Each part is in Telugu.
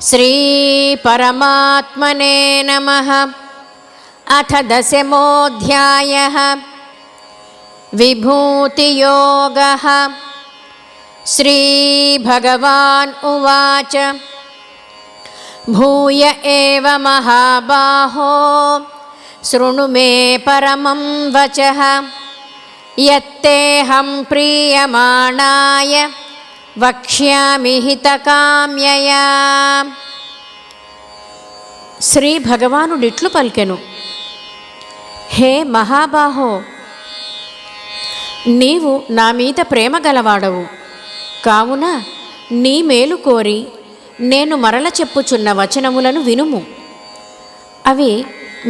श्री परमात्मने नमः। अथ दशमोऽध्यायः विभूतियोगः। श्री भगवान् उवाच भूय एव महाबाहो शृणु मे परमं वचः यत्तेऽहं प्रीयमाणाय वक्ष्यामि हितकाम्यया। శ్రీ భగవానుడిట్లు పలికెను, హే మహాబాహో, నీవు నా మీద ప్రేమ గలవాడవు కావున నీ మేలు కోరి నేను మరల చెప్పుచున్న వచనములను వినుము. అవి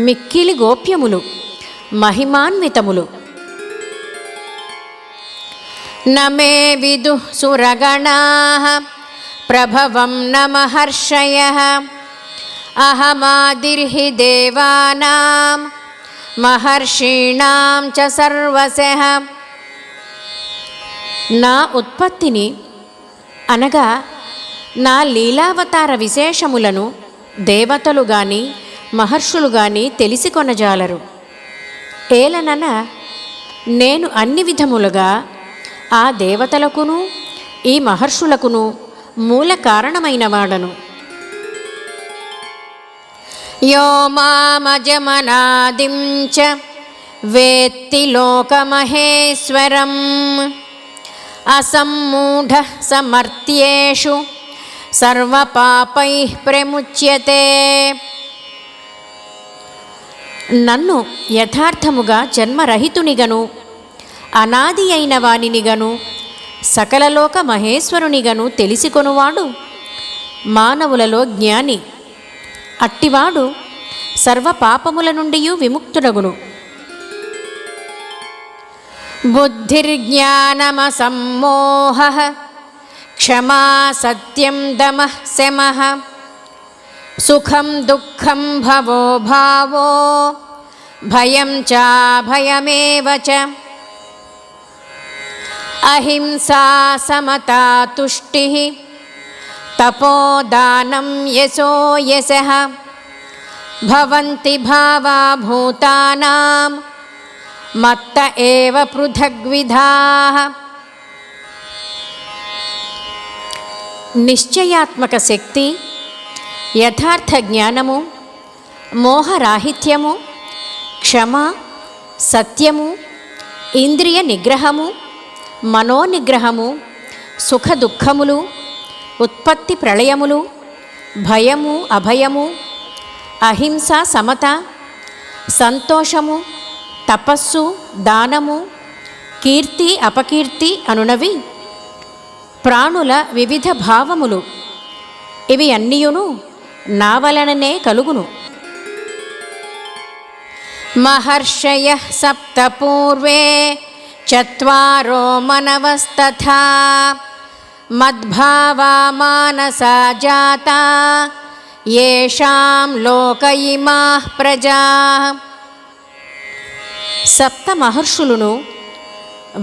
మిక్కిలి గోప్యములు, మహిమాన్వితములు. నమే విదుః సురగణాః ప్రభవం న మహర్షయః అహమాదిర్హి దేవానాం మహర్షీణాం చ సర్వశః. నా ఉత్పత్తిని అనగా నా లీలావతార విశేషములను దేవతలు గాని మహర్షులు గాని తెలిసి కొనజాలరు. ఏలనన నేను అన్ని విధములుగా ఆ దేవతలకును ఈ మహర్షులకును మూల కారణమైన వాడను. యో మామజమనాదిం చ వేత్తి లోకమహేశ్వరం అసమ్మూఢః సమర్థ్యేషు సర్వపాపైః ప్రముచ్యతే. నన్ను యథార్థముగా జన్మరహితునిగను అనాది అయిన వానినిగను సకలలోక మహేశ్వరునిగను తెలిసికొనువాడు మానవులలో జ్ఞాని. అట్టివాడు సర్వ పాపముల నుండి విముక్తుడగును. బుద్ధిర్జ్ఞానమసమ్మోహః క్షమా సత్యం దమః శమః సుఖం దుఃఖం భవో భావో భయం చాభయమేవ చ అహింసా సమతా తుష్టిః తపోదానం యశో యశః భవంతి భావా భూతానాం మత్త ఏవ పృథగ్విధాః. నిశ్చయాత్మక శక్తి, యథార్థ జ్ఞానము, మోహరాహిత్యము, క్షమ, సత్యము, ఇంద్రియ నిగ్రహము, మనోనిగ్రహము, సుఖ దుఃఖములు, ఉత్పత్తి ప్రళయములు, భయము అభయము, అహింస సమత, సంతోషము, తపస్సు దానము, కీర్తి అపకీర్తి అనునవి ప్రాణుల వివిధ భావములు. ఇవి అన్నియును నా వలననే కలుగును. మహర్షయః సప్త పూర్వే చత్వారో మనవస్తథా మద్భావా మానసా జాతా యేషాం లోక ఇమాః ప్రజాః. సప్త మహర్షులను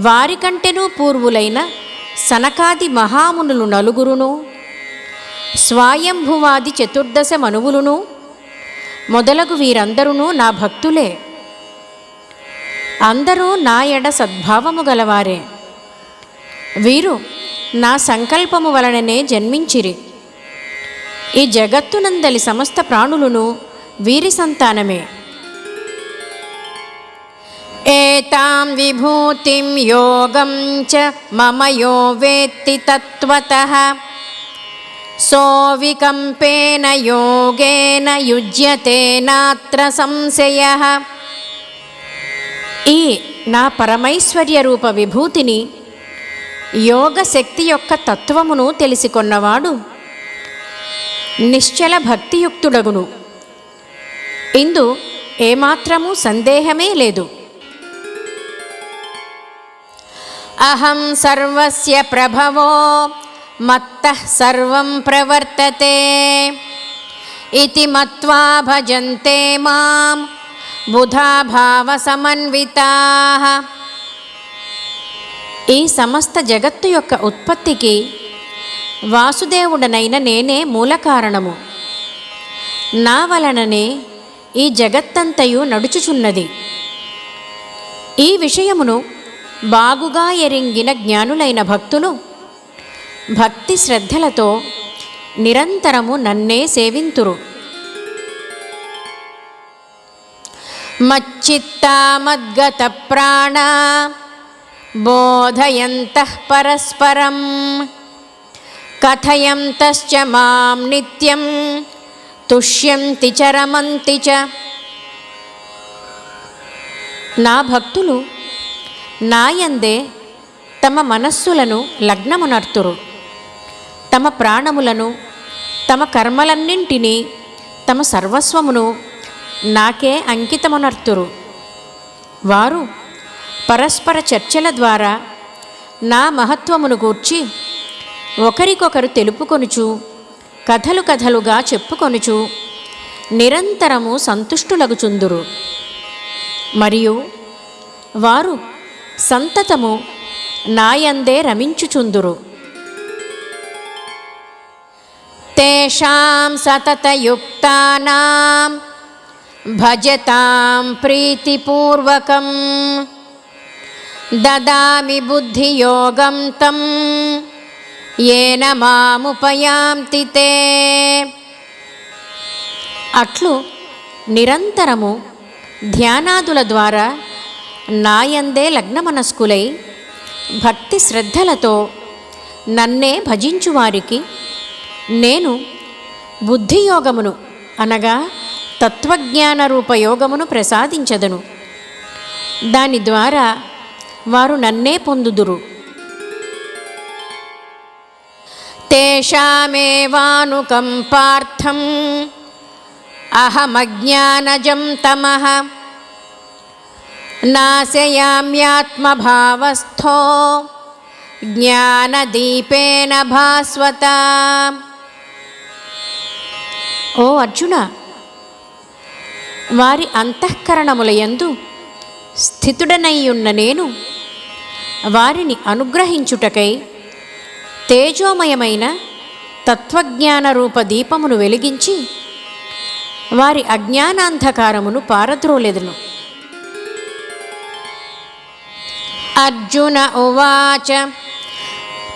వారికంటెనూ పూర్వులైన సనకాది మహామునులు నలుగురును, స్వయంభువాది చతుర్దశ మనువులును మొదలగు వీరందరూ నా భక్తులే. అందరూ నా ఎడ సద్భావము గలవారే. వీరు నా సంకల్పము వలననే జన్మించిరి. ఈ జగత్తునందలి సమస్త ప్రాణులను వీరి సంతానమే. ఏతాం విభూతిం యోగం చ మమ యో వేత్తి తత్వతః సోవికంపేన యోగేన యుజ్యతే నాత్ర సంశయః. ఈ నా పరమైశ్వర్య రూప విభూతిని, యోగ శక్తి యొక్క తత్వమును తెలిసికొన్నవాడు నిశ్చల భక్తియుక్తుడగును. ఇందు ఏమాత్రము సందేహమే లేదు. అహం సర్వస్య ప్రభవో మత్తః సర్వం ప్రవర్తతే ఇతి మత్వా భజంతే మాం బుధా భావ సమన్వితాః. ఈ సమస్త జగత్తు యొక్క ఉత్పత్తికి వాసుదేవుడనైన నేనే మూల కారణము. నా వలననే ఈ జగత్తంతయు నడుచుచున్నది. ఈ విషయమును బాగుగా ఎరింగిన జ్ఞానులైన భక్తులు భక్తి శ్రద్ధలతో నిరంతరము నన్నే సేవింతురు. మచ్చిత్తా మద్గత ప్రాణ బోధయంతః పరస్పరం కథయంతశ్చ మాం నిత్యం తుష్యంతి చ రమంతి చ. నా భక్తులు నాయందే తమ మనస్సులను లగ్నమునర్తురు. తమ ప్రాణములను, తమ కర్మలన్నింటినీ, తమ సర్వస్వమును నాకే అంకితమునర్తురు. వారు పరస్పర చర్చల ద్వారా నా మహత్వమును గూర్చి ఒకరికొకరు తెలుపుకొనుచు, కథలు కథలుగా చెప్పుకొనుచు నిరంతరము సంతుష్టులగుచుందురు. మరియు వారు సంతతము నాయందే రమించుచుందురు. తేషాం సతతయుక్తానాం భజతాం ప్రీతిపూర్వకం దదామి బుద్ధియోగం తం ఏన మాముపయాంతి తే. అట్లు నిరంతరము ధ్యానాదుల ద్వారా నాయందే లగ్నమనస్కులై భక్తి శ్రద్ధలతో నన్నే భజించువారికి నేను బుద్ధియోగమును అనగా తత్వజ్ఞాన రూపయోగమును ప్రసాదించదను. దాని ద్వారా వారు నన్నే పొందుదురు. తేషామేవానుకంపార్థం అహమజ్ఞానజం తమః నాశయామ్యాత్మభావస్థో జ్ఞానదీపేన భాస్వత. ఓ అర్జున, వారి అంతఃకరణములయందు స్థితుడనైయున్న నేను వారిని అనుగ్రహించుటకై తేజోమయమైన తత్వజ్ఞాన రూప దీపమును వెలిగించి వారి అజ్ఞానాంధకారమును పారద్రోలెదను. అర్జున ఉవాచ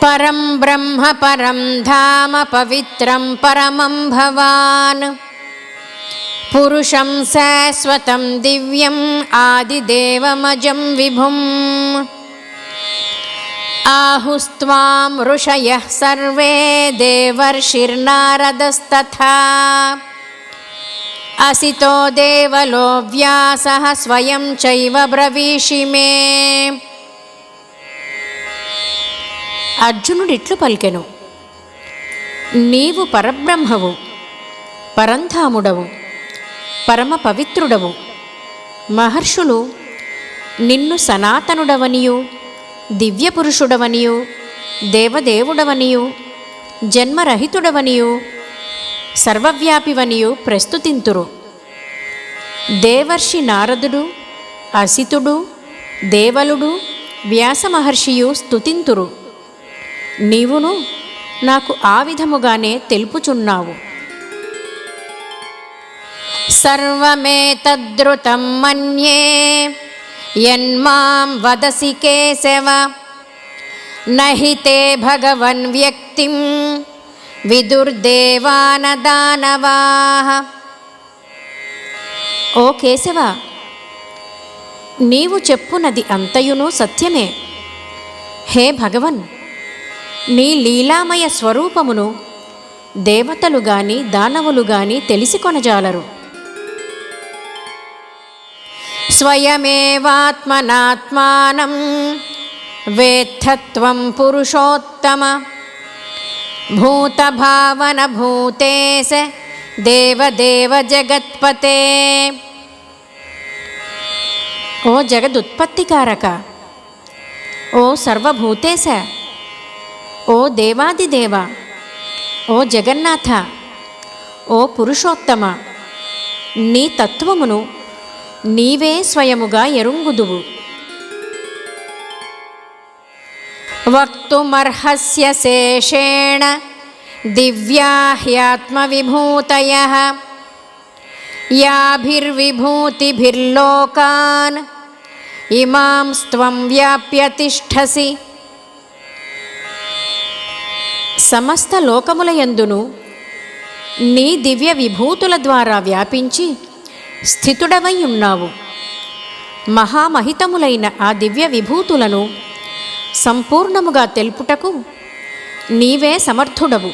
పరం బ్రహ్మ పరం ధామ పవిత్రం పరమం భవాన్ పురుషం శాశ్వతం దివ్యం ఆదిదేవమజం విభుం ఆహుస్త్వాం ఋషయః సర్వే దేవర్షిర్నారదస్తథా అసితో దేవలో వ్యాసః స్వయం చైవ బ్రవీషి మే. అర్జునుడిట్లు పలికెను, నీవు పరబ్రహ్మవు, పరంధాముడవు, పరమ పవిత్రుడవు. మహర్షులు నిన్ను సనాతనుడవనియు, దివ్యపురుషుడవనియు, దేవదేవుడవనియు, జన్మరహితుడవనియు, సర్వవ్యాపివనియు ప్రస్తుతింతురు. దేవర్షి నారదుడు, అసితుడు, దేవలుడు, వ్యాసమహర్షియు స్తుతింతురు. నీవును నాకు ఆ విధముగానే తెలుపుచున్నావు. సర్వమేతద్రుతం మన్యే యన్మాం వదసి కేశవ నహి తే భగవన్ వ్యక్తిం విదుర్దేవాన దానవాః. ఓ కేశవ, నీవు చెప్పునది అంతయును సత్యమే. హే భగవన్, నీ లీలామయ స్వరూపమును దేవతలు గాని దానవులు గాని తెలిసి కొనజాలరు. స్వయమేవాత్మనాత్మానం వేత్తత్వం పురుషోత్తమ భూతభావన భూతేశ దేవదేవ జగత్పతే. ఓ జగదుత్పత్తికారక, ఓ సర్వభూతేశ, ఓ దేవాదిదేవ, ఓ జగన్నాథ, ఓ పురుషోత్తమ, నీ తత్వమును నీవే స్వయముగా ఎరుంగుదువు. వక్తుమర్హస్య శేషేణ దివ్యా హ్యాత్మవిభూతయః యాభిర్విభూతిభిర్లోకాన్ ఇమాంస్త్వం వ్యాప్య తిష్ఠసి. సమస్త లోకములయందును నీ దివ్య విభూతుల ద్వారా వ్యాపించి స్థితుడవై ఉన్నావు. మహామహితములైన ఆ దివ్య విభూతులను సంపూర్ణముగా తెలుపుటకు నీవే సమర్థుడవు.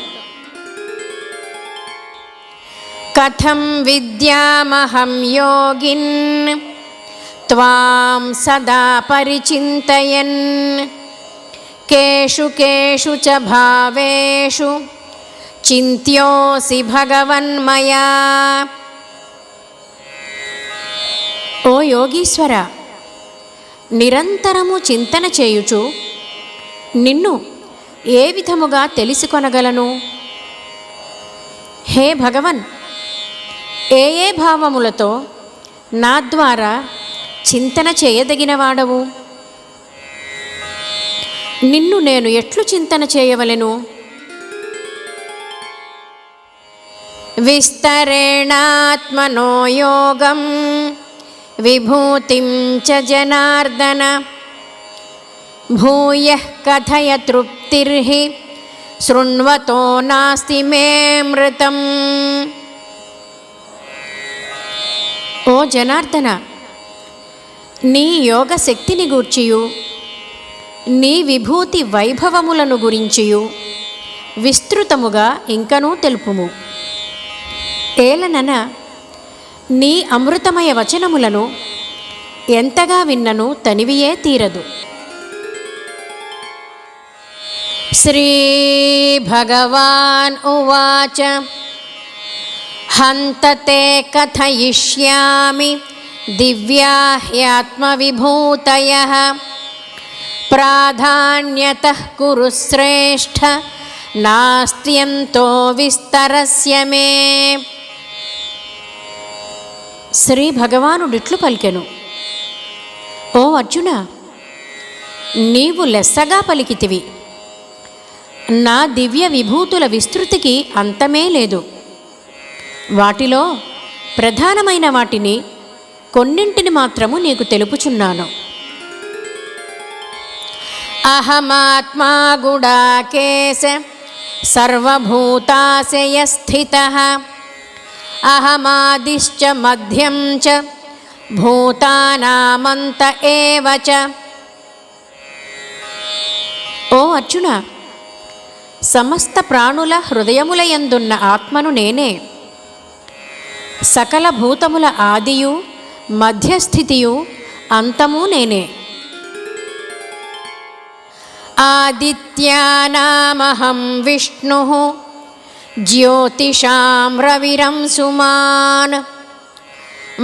కథం విద్యామహం యోగిన్ త్వాం సదా పరిచింతయన్ కేషు కేషు చ భావేషు చింత్యోసి భగవన్మయా. ఓ యోగీశ్వర, నిరంతరము చింతన చేయుచు నిన్ను ఏ విధముగా తెలుసుకొనగలను? హే భగవన్, ఏ ఏ భావములతో నా ద్వారా చింతన చేయదగినవాడవు? నిన్ను నేను ఎట్లు చింతన చేయవలెను? విస్తరేణాత్మనో యోగం విభూతిం చ జనార్దన భూయః కథయ తృప్తిర్హి శృణ్వతో నాస్తి మే మృతం. ఓ జనార్దన, నీ యోగ శక్తిని గూర్చియు నీ విభూతి వైభవములను గురించియు విస్తృతముగా ఇంకనూ తెలుపుము. ఏలనన నీ అమృతమయ వచనములను ఎంతగా విన్నను తనివియే తీరదు. శ్రీ భగవాన్ ఉవాచ హంతతే కథయిష్యామి దివ్యా హ్యాత్మవిభూతయః ప్రాధాన్యతః కురు శ్రేష్ఠ నాస్త్యంతో విస్తరస్య మే. శ్రీ భగవానుడిట్లు పలికెను, ఓ అర్జున, నీవు లెస్సగా పలికితివి. నా దివ్య విభూతుల విస్తృతికి అంతమే లేదు. వాటిలో ప్రధానమైన వాటిని కొన్నింటిని మాత్రము నీకు తెలుపుచున్నాను. అహమాత్మా గుడాకేశ సర్వభూతాశయ స్థితః అహమాదిశ్చ మధ్యం చ భూతానామంత ఏవ చ. ఓ అర్జున, సమస్త ప్రాణుల హృదయములయందున్న ఆత్మను నేనే. సకల భూతముల ఆదియు మధ్యస్థితియు అంతము నేనే. ఆదిత్యానామహం విష్ణుః జ్యోతిషాం రవిరంసుమాన్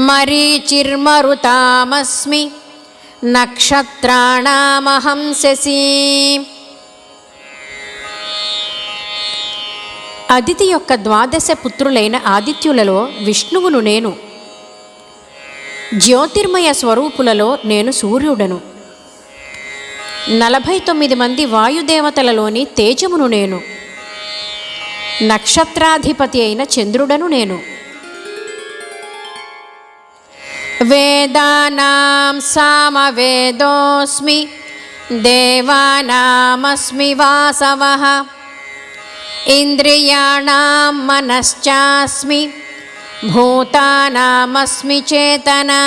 మరీచిర్మరుతామస్మి నక్షత్రాణామహం శశీ. అదితి యొక్క 12 పుత్రులైన ఆదిత్యులలో విష్ణువును నేను. జ్యోతిర్మయ స్వరూపులలో నేను సూర్యుడను. 49 మంది వాయుదేవతలలోని తేజమును నేను. నక్షత్రాధిపతి అయిన చంద్రుడను నేను. వేదానాం సామవేదోస్మి దేవానామస్మి వాసవః ఇంద్రియాణాం మనశ్చాస్మి భూతానామస్మి చేతనా.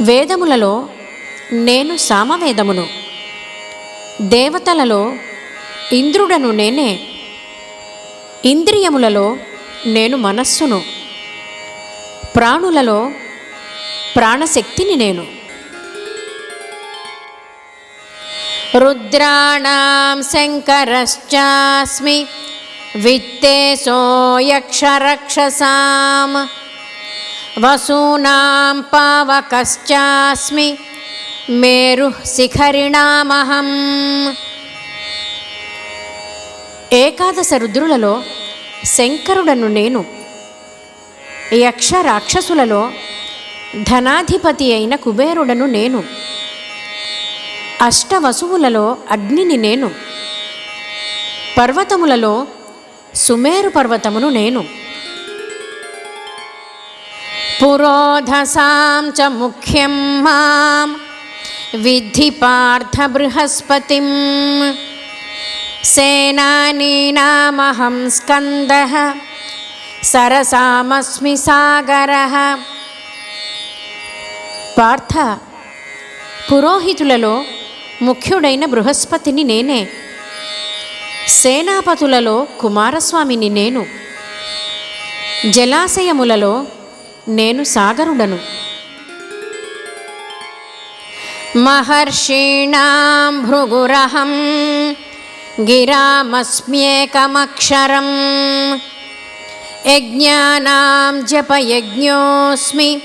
వేదములలో నేను సామవేదమును, దేవతలలో ఇంద్రుడను నేనే, ఇంద్రియములలో నేను మనస్సును, ప్రాణులలో ప్రాణశక్తిని నేను. రుద్రాణాం శంకరశ్చాస్మి విత్తేశో యక్షరక్షసాం వసూనాం పావకశ్చాస్మి మేరుః శిఖరిణామహం. ఏకాదశ రుద్రులలో శంకరుడను నేను. యక్ష రాక్షసులలో ధనాధిపతి అయిన కుబేరుడను నేను. అష్టవసువులలో అగ్నిని నేను. పర్వతములలో సుమేరు పర్వతమును నేను. పురోధసాం చ ముఖ్యం మాం విద్ధి పార్థ బృహస్పతిం సేనానీనామహం స్కందః సరసామస్మి సాగరః. పార్థ, పురోహితులలో ముఖ్యుడైన బృహస్పతిని నేనే. సేనాపతులలో కుమారస్వామిని నేను. జలాశయములలో నేను సాగరుడను. మహర్షీణాం భృగురహం గిరామస్మ్యేకమక్షరం యజ్ఞానాం జపయజ్ఞోస్మి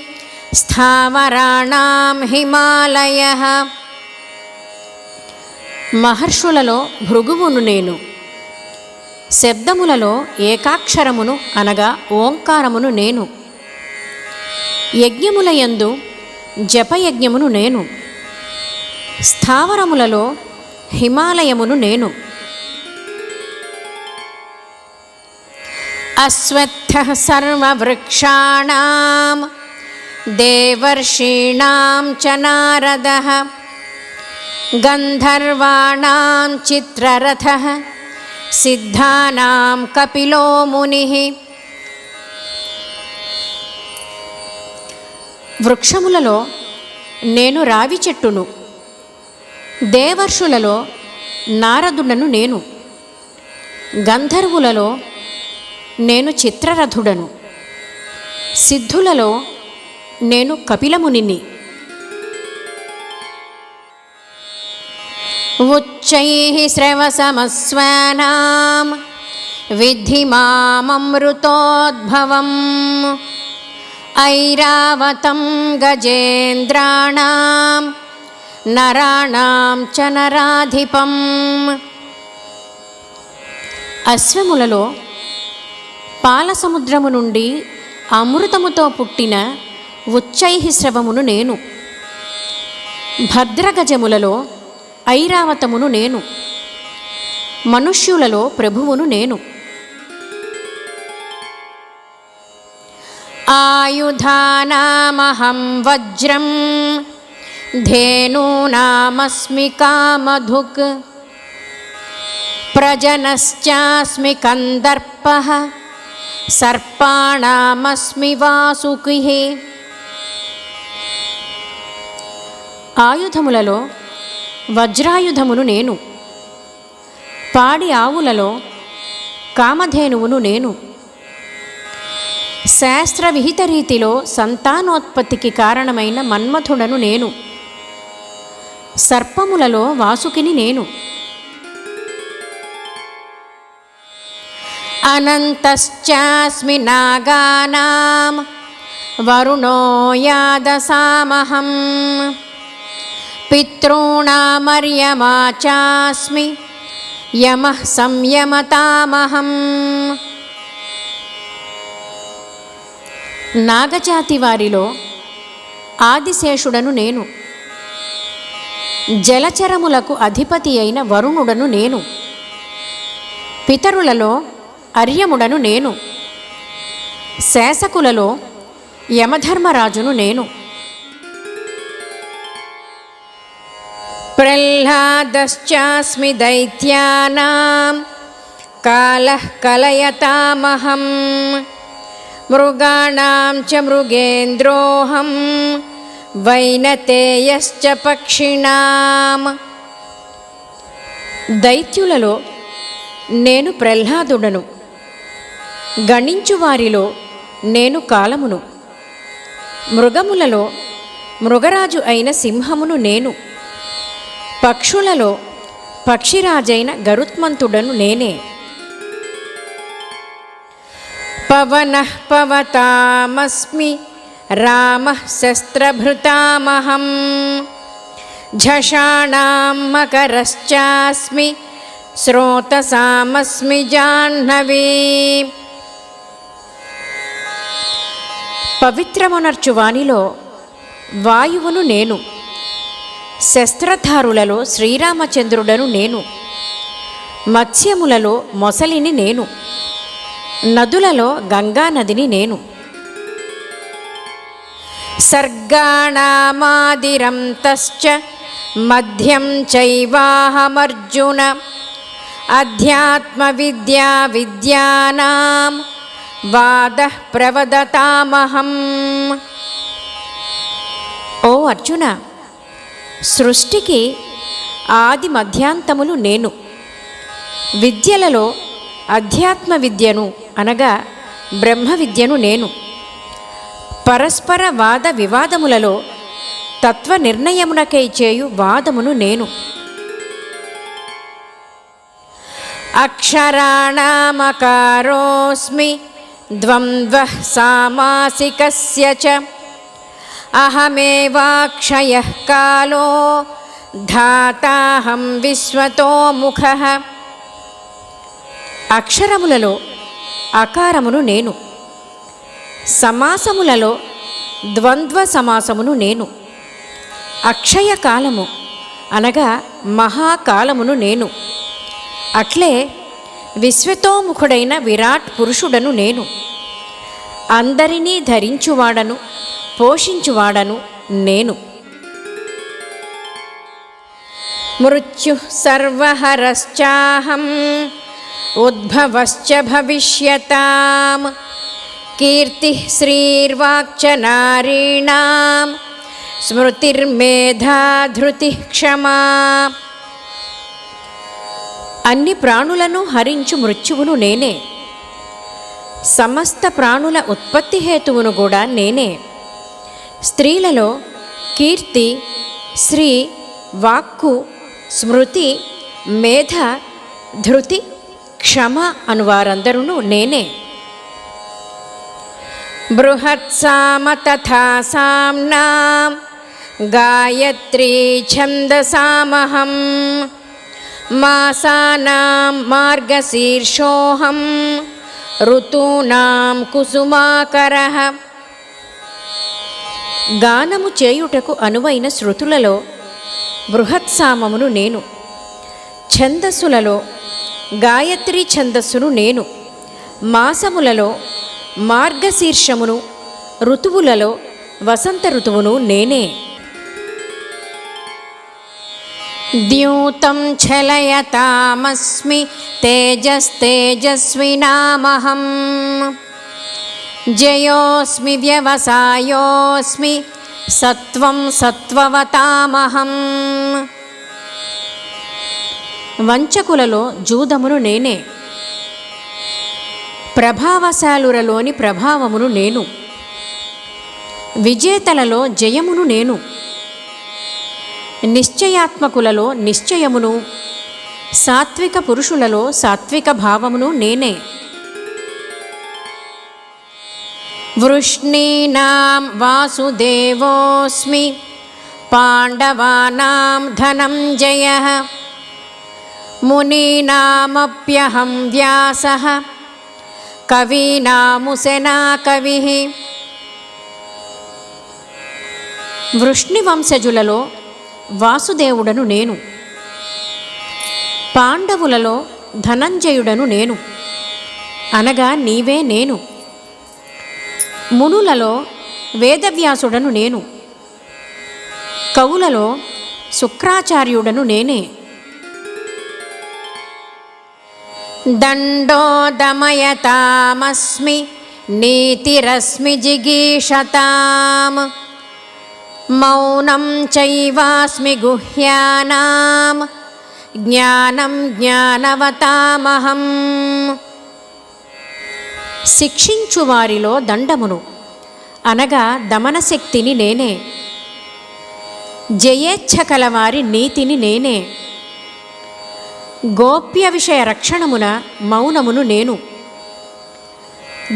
స్థావరాణాం హిమాలయః. మహర్షులలో భృగువును నేను. శబ్దములలో ఏకాక్షరమును అనగా ఓంకారమును నేను. యజ్ఞములయందు జపయజ్ఞమును నేను. స్థావరములలో హిమాలయమును నేను. అశ్వత్థః సర్వవృక్షాణాం దేవర్షీణాం చ నారదః గంధర్వాణాం చిత్రరథః సిద్ధానాం కపిలో మునిః. వృక్షములలో నేను రావి చెట్టును. దేవర్షులలో నారదుడను నేను. గంధర్వులలో నేను చిత్రరథుడను. సిద్ధులలో నేను కపిలమునిని. ఉచ్చైః శ్రవసమస్వానాం విద్ధి మామమృతోద్భవం ఐరావతం గజేంద్రాణాం నరాణాం చ నరాధిపం. అశ్వములలో పాలసముద్రము నుండి అమృతముతో పుట్టిన ఉచ్చైః స్రవమును నేను. భద్రగజములలో ఐరావతమును నేను. మనుష్యులలో ప్రభువును నేను. ఆయుధానామహం వజ్రం ధేనూనామస్మి కామధుక్ ప్రజనశ్చాస్మి కందర్పః సర్పాణామస్మి వాసుకిః. ఆయుధములలో వజ్రాయుధమును నేను. పాడి ఆవులలో కామధేనువును నేను. శాస్త్ర విహిత రీతిలో సంతానోత్పత్తికి కారణమైన మన్మథుడను నేను. సర్పములలో వాసుకిని నేను. అనంతశ్చాస్మి నాగానాం వరుణో యాదసామహం పితॄణామర్యమా చాస్మి యమః సంయమతామహం. నాగజాతి వారిలో ఆదిశేషుడను నేను. జలచరములకు అధిపతి అయిన వరుణుడను నేను. పితరులలో అర్యముడను నేను. శాసకులలో యమధర్మరాజును నేను. ప్రహ్లాదశ్చాస్మి దైత్యానాం కాలః కలయతామహం మృగాణాం చ మృగేంద్రోహం వైనతేయశ్చ పక్షిణాం. దైత్యులలో నేను ప్రహ్లాదుడను. గణించువారిలో నేను కాలమును. మృగములలో మృగరాజు అయిన సింహమును నేను. పక్షులలో పక్షిరాజైన గరుత్మంతుడను నేనే. పవనః పవతామస్మి రామః శస్త్రభృతామహం ఝషాణాం మకరశ్చాస్మి శ్రోతసామస్మి జాహ్నవీ. పవిత్రమునర్చు వానిలో వాయువును నేను. శస్త్రధారులలో శ్రీరామచంద్రుడను నేను. మత్స్యములలో మొసలిని నేను, నదులలో గంగా నదిని నేను. సర్గాణామాదిరంతశ్చ మధ్యం చైవాహమర్జున అధ్యాత్మ విద్యా విద్యానాం వాదః ప్రవదతామహం. ఓ అర్జున, సృష్టికి ఆది మధ్యాంతములు నేను. విద్యలలో అధ్యాత్మ విద్యను అనగా బ్రహ్మ విద్యను నేను. పరస్పర వాద వివాదములలో తత్వ నిర్ణయమునకై చేయు వాదమును నేను. అక్షరాణామకారోస్మి ద్వంద్వః సామాసికస్య చ అహమేవాక్షయః కాలో ధాతాహం విశ్వతోముఖః. అక్షరములలో అకారమును నేను, సమాసములలో ద్వంద్వ సమాసమును నేను. అక్షయ కాలము అనగా మహాకాలమును నేను. అట్లే విశ్వతోముఖుడైన విరాట్ పురుషుడను నేను. అందరినీ ధరించువాడను, పోషించువాడను నేను. మృత్యు సర్వహరశ్చాహం ఉద్భవశ్చ భవిష్యతాం కీర్తి శ్రీర్వాక్చ నారీణాం స్మృతిర్మేధా ధృతి క్షమా. అన్ని ప్రాణులను హరించు మృత్యువును నేనే. సమస్త ప్రాణుల ఉత్పత్తి హేతువును కూడా నేనే. స్త్రీలలో కీర్తి, శ్రీ, వాక్కు, స్మృతి, మేధ, ధృతి, క్షమ అనువారందరూ నేనే. బృహత్సామ తథా సామ్నాం గాయత్రీ ఛందసామహం మాసానాం మార్గశీర్షోహం ఋతూనాం కుసుమాకరః. గానము చేయుటకు అనువైన శృతులలో బృహత్సామమును నేను. ఛందస్సులలో గాయత్రీ ఛందస్సును నేను. మాసములలో మార్గశీర్షమును, ఋతువులలో వసంత ఋతువును నేనే. ద్యూతం ఛలయతామస్మి తేజస్తేజస్వినామహం జయోస్మి వ్యవసాయోస్మి సత్వం సత్వవతామహం. వంచకులలో జూదమును నేనే. ప్రభావశాలురలోని ప్రభావమును నేను. విజేతలలో జయమును నేను. నిశ్చయాత్మకులలో నిశ్చయమును, సాత్విక పురుషులలో సాత్విక భావమును నేనే. వృష్ణీనాం వాసుదేవోస్మి పాండవానాం ధనంజయః మునీనామప్యహం వ్యాసః కవీనాముసెనా కవిః. వృష్ణివంశజులలో వాసుదేవుడను నేను. పాండవులలో ధనంజయుడను నేను, అనగా నీవే నేను. మునులలో వేదవ్యాసుడను నేను. కవులలో శుక్రాచార్యుడను నేనే. దండో దమయతామస్మి నీతిరస్మి జిగీషతాం మౌనం చైవాస్మి గుహ్యానాం జ్ఞానం జ్ఞానవతామహం. శిక్షించువారిలో దండమును అనగా దమనశక్తిని నేనే. జయేచ్ఛ కలవారి నీతిని నేనే. గోప్య విషయ రక్షణమున మౌనమును నేను.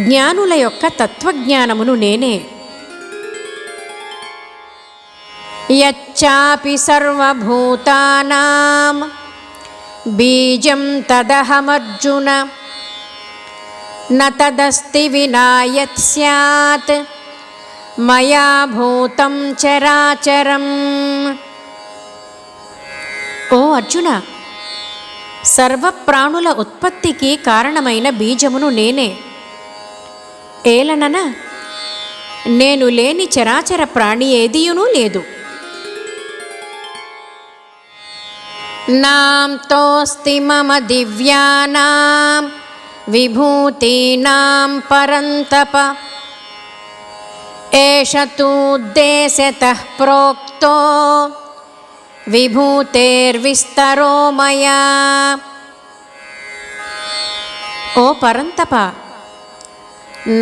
జ్ఞానుల యొక్క తత్వజ్ఞానమును నేనే. యచ్చాపి సర్వభూతానాం బీజం తదహమర్జున న తదస్తి వినా యత్ స్యాత్ మయా భూతం చరాచరం. ఓ అర్జున, సర్వప్రాణుల ఉత్పత్తికి కారణమైన బీజమును నేనే. ఏలనన నేను లేని చరాచర ప్రాణి ఏదియునూ లేదు. నాంతోస్తి మమ దివ్యానాం విభూతీనాం పరంతప ఏష తూద్దేశతః ప్రోక్తో విభూతేర్విస్తరో మయా. ఓ పరంతప,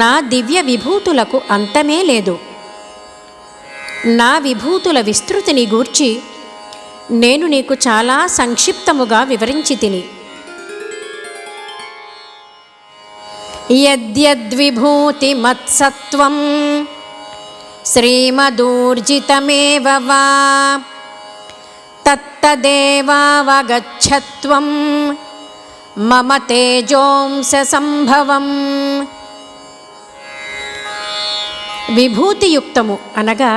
నా దివ్య విభూతులకు అంతమే లేదు. నా విభూతుల విస్తృతిని గూర్చి నేను నీకు చాలా సంక్షిప్తముగా వివరించి తిని. యద్యద్విభూతి మత్సత్వం శ్రీమదూర్జితమేవ వా తత్తదేవావగచ్చత్వం మమ తేజోంస సంభవం. విభూతియుక్తము అనగా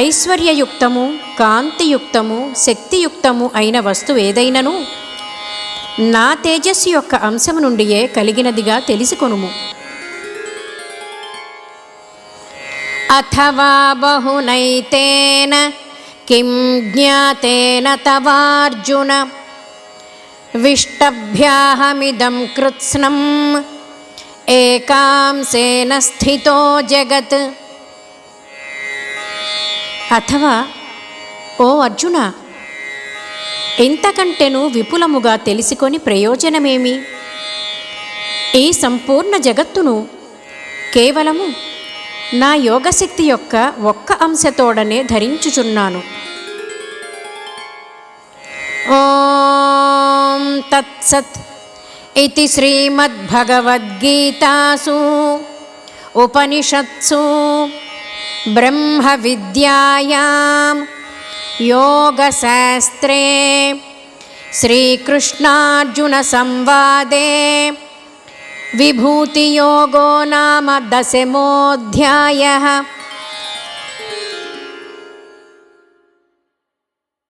ఐశ్వర్యయుక్తము, కాంతియుక్తము, శక్తియుక్తము అయిన వస్తువు ఏదైనను నా తేజస్సు యొక్క అంశము నుండియే కలిగినదిగా తెలిసికొనుము. అథవా బహునైతేన కిం జ్ఞాతేన తవార్జున విష్టభ్యాహమిదం కృత్స్నం ఏకాంసేన స్థితో జగత్. అథవా ఓ అర్జున, ఇంతకంటేను విపులముగా తెలుసుకొని ప్రయోజనమేమి? ఈ సంపూర్ణ జగత్తును కేవలము నా యోగశక్తి యొక్క ఒక్క అంశతోడనే ధరించుచున్నాను. ఓం తత్సత్ ఇతి శ్రీమద్భగవద్గీతాసు ఉపనిషత్సు బ్రహ్మ విద్యాయాం యోగశాస్త్రే శ్రీకృష్ణార్జున సంవాదే విభూతియోగో నామ 10మోऽధ్యాయః.